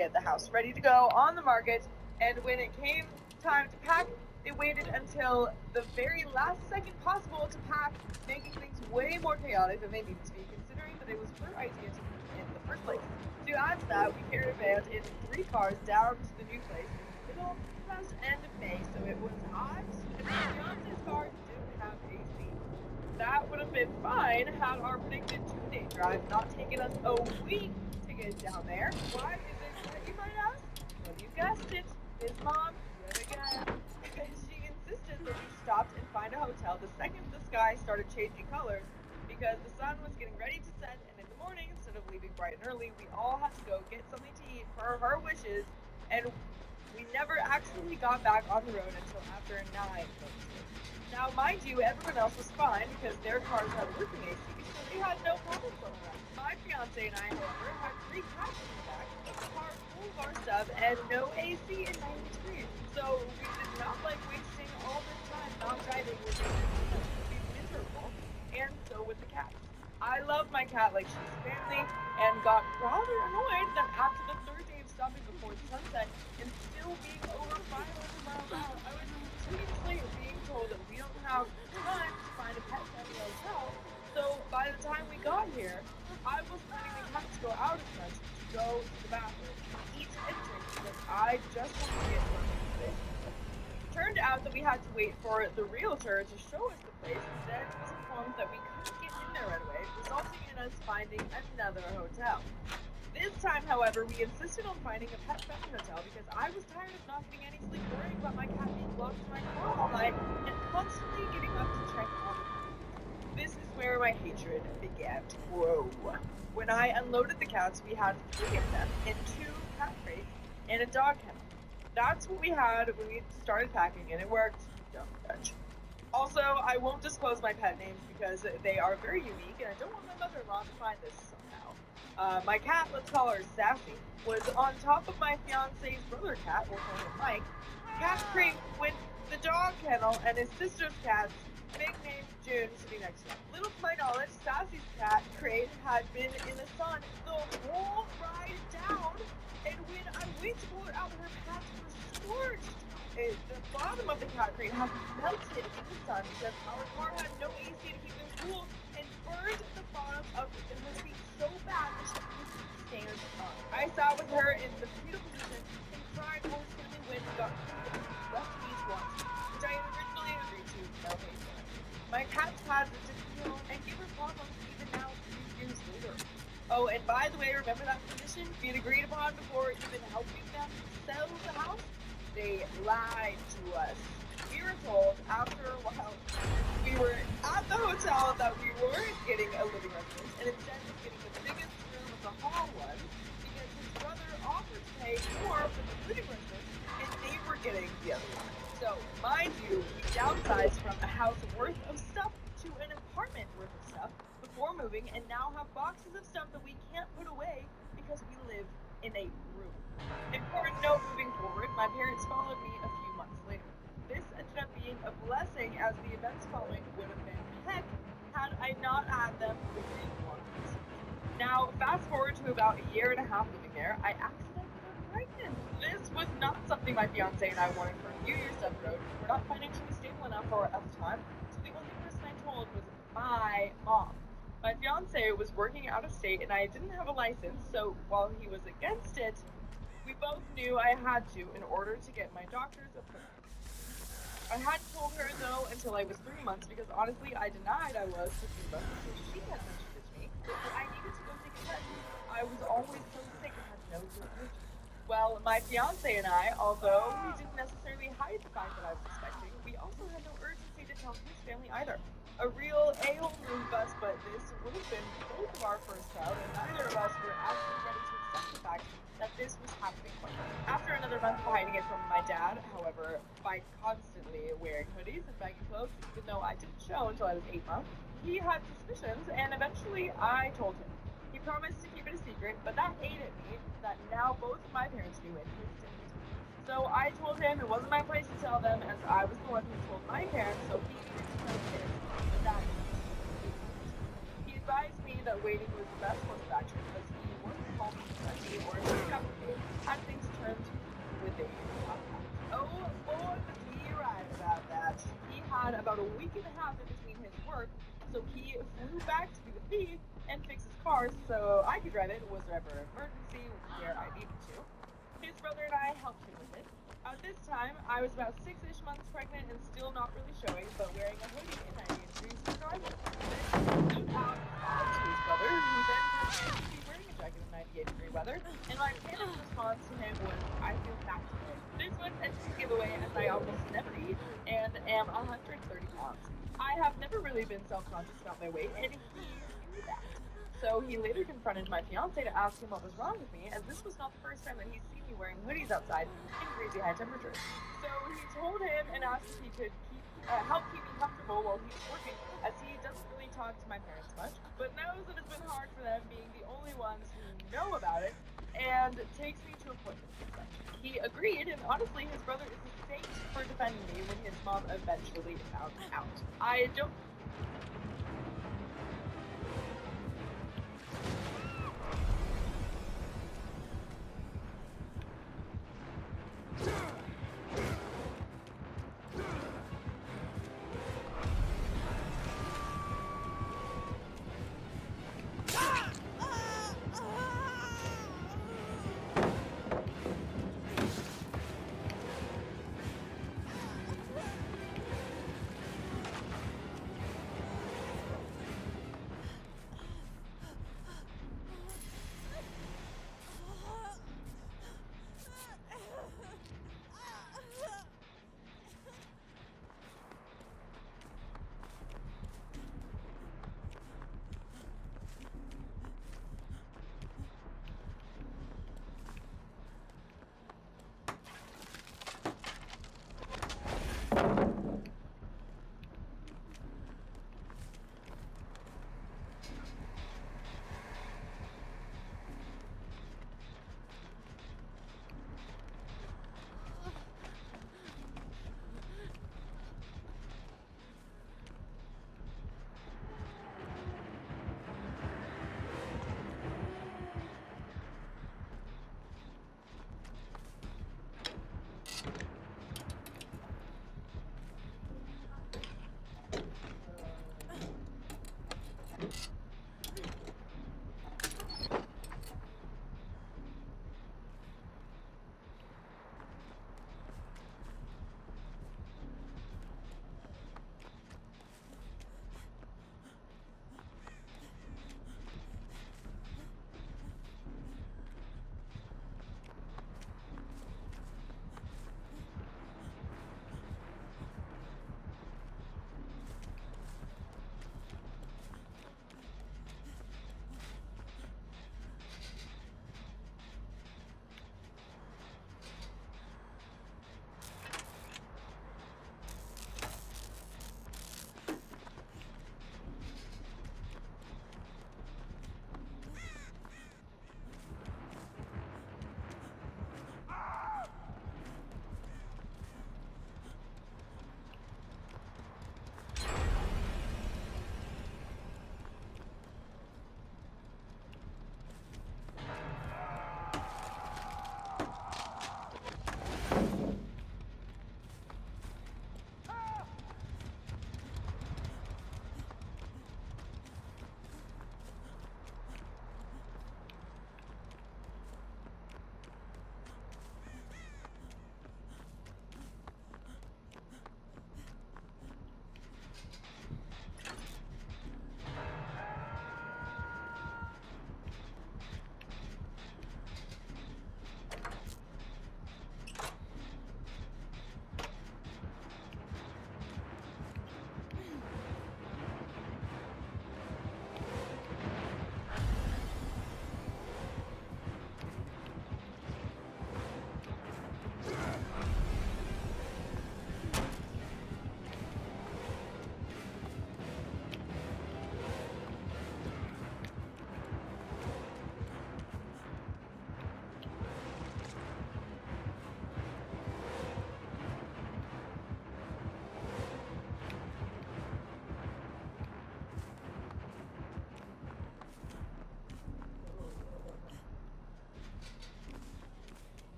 at the house, ready to go on the market. And when it came time to pack, they waited until the very last second possible to pack, making things way more chaotic than they needed to be, considering that it was her idea to move in the first place. To add to that, we carried a van in 3 cars down to the new place in the middle of end of May, so it was hot, and my fiance's car didn't have AC. That would have been fine had our predicted 2-day drive not taken us a week to get down there. Why is it that you might ask? Well, you guessed it, his mom, yet again. She insisted that we stopped and find a hotel the second the sky started changing colors because the sun was getting ready to set, and in the morning, instead of leaving bright and early, we all had to go get something to eat per her wishes, and we never actually got back on the road until after 9. Now, mind you, everyone else was fine because their cars had working AC, so they had no problem going around. My fiance and I, however, had 3 cats in the back, a car full of our stuff, and no AC in 90 degrees. So we did not like wasting all this time not driving with AC. It would be miserable, and so would the cats. I love my cat like she's family, and got rather annoyed that after the 3rd day of stopping before the sunset and still being over 500 miles out, I was 2 weeks later being told that we don't have time to find a pet-friendly hotel. So by the time we got here, I was letting the cats go out as much to go to the bathroom, eat and drink because I just wanted to get something to this. Turned out that we had to wait for the realtor to show us the place, and then was informed that we couldn't get in there right away, resulting in us finding another hotel. This time, however, we insisted on finding a pet-friendly hotel because I was tired of not getting any sleep, worrying about my cat being locked in my car all night, and constantly getting up to check on it. This is where my hatred began to grow. When I unloaded the cats, we had 3 of them in 2 cat crates and a dog kennel. That's what we had when we started packing, and it worked. Don't judge. Also, I won't disclose my pet names because they are very unique, and I don't want my mother-in-law to find this somehow. My cat, let's call her Sassy, was on top of my fiance's brother cat, we'll call him Mike, cat crate with the dog kennel and his sister's cats, big name June, sitting next to him. Little to my knowledge, Sassy's cat crate had been in the sun the whole ride down, and when I went to pull her out, her pants were scorched. The bottom of the cat crate had melted in the sun because our car had no AC to keep them cool, and burned the bottom of her seat so bad that she couldn't stand up. I sat with her in the fetal position and cried while suddenly wind got the left knees once, which I had originally agreed to, no hate. My cat's had to heal and give her problems even now 3 years later. Oh, and by the way, remember that condition we had agreed upon before even helping them sell the house? They lied to us. We were told after a while we were at the hotel that we weren't getting a living residence and instead was getting the biggest room of the hall one because his brother offered to pay more for the living residence and they were getting the other one. So, mind you, we downsized from a house worth of stuff to an apartment worth of stuff before moving and now have boxes of stuff that we can't put away because we live in a room. Important note moving forward, my parents followed me a few months later. This ended up being a blessing as the events following would have been heck had I not had them within 1 month. Now, fast forward to about a year and a half living there, I accidentally got pregnant. This was not something my fiance and I wanted for a few years down the road. We're not financially stable enough for it at the time, so the only person I told was my mom. My fiance was working out of state and I didn't have a license, so while he was against it, we both knew I had to in order to get my doctor's appointment. I hadn't told her though until I was 3 months because honestly I denied I was for 3 months until she had mentioned it to me that I needed to go take a test. I was always so sick and had no good. Well, my fiance and I, although we didn't necessarily hide the fact that I was expecting, we also had no urgency to tell his family either. A real a-hole move of us, but this would have been both of our first child, and neither of us were actually ready to accept the fact that this was happening quickly. After another month of hiding it from my dad, however, by constantly wearing hoodies and baggy clothes, even though I didn't show until I was 8 months, he had suspicions, and eventually I told him. He promised to keep it a secret, but that ate at me that now both of my parents knew and his didn't. So I told him it wasn't my place to tell them as I was the one who told my parents, so he needed to tell his, but that he advised me that waiting was the best course of action because he wasn't called me or speak up with me, had a week and a half in between his work, so he flew back to do the fee and fix his car so I could drive it was there ever an emergency where I needed to. His brother and I helped him with it. At this time, I was about 6-ish months pregnant and still not really showing, but wearing a hoodie and 98 degrees for driving. Then he out to his brother, who then told me to be wearing a jacket in 98-degree weather, and my panicked response to him was, I feel fat today. This was a giveaway as I almost never eat and am 130 pounds. I have never really been self-conscious about my weight, and he knew that. So he later confronted my fiance to ask him what was wrong with me, as this was not the first time that he's seen me wearing hoodies outside in crazy high temperatures. So he told him and asked if he could help keep me comfortable while he was working, as he doesn't really talk to my parents much, but knows that it's been hard for them being the only ones who know about it, and takes me to appointments and such. He agreed, and honestly, his brother is a saint for defending me when his mom eventually found out. I don't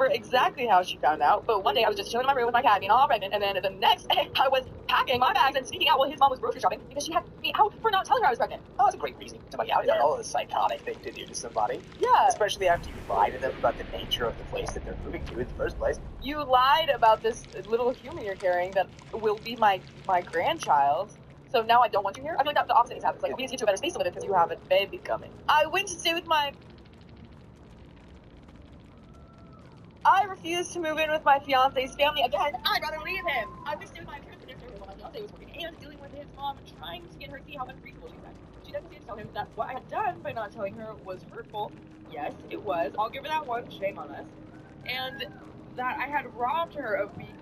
remember exactly how she found out, but one day I was just chilling in my room with my cat being all pregnant, and then the next day I was packing my bags and sneaking out while his mom was grocery shopping because she had me out for not telling her I was pregnant. Oh, that's a great reason. Somebody out. Yeah. Oh, a psychotic thing to do to somebody. Yeah. Especially after you lie to them about the nature of the place that they're moving to in the first place. You lied about this little human you're carrying that will be my grandchild. So now I don't want you here? I feel like the opposite has happened. It's like, we need to get to a better space to live in because you have a baby coming. I went to stay with I refused to move in with my fiance's family again. I'd rather leave him. I went to stay with my parents while my fiance was working and dealing with his mom and trying to get her to see how unreasonable she was. She doesn't seem to tell him that what I had done by not telling her was hurtful. Yes, it was. I'll give her that one. Shame on us. And that I had robbed her of being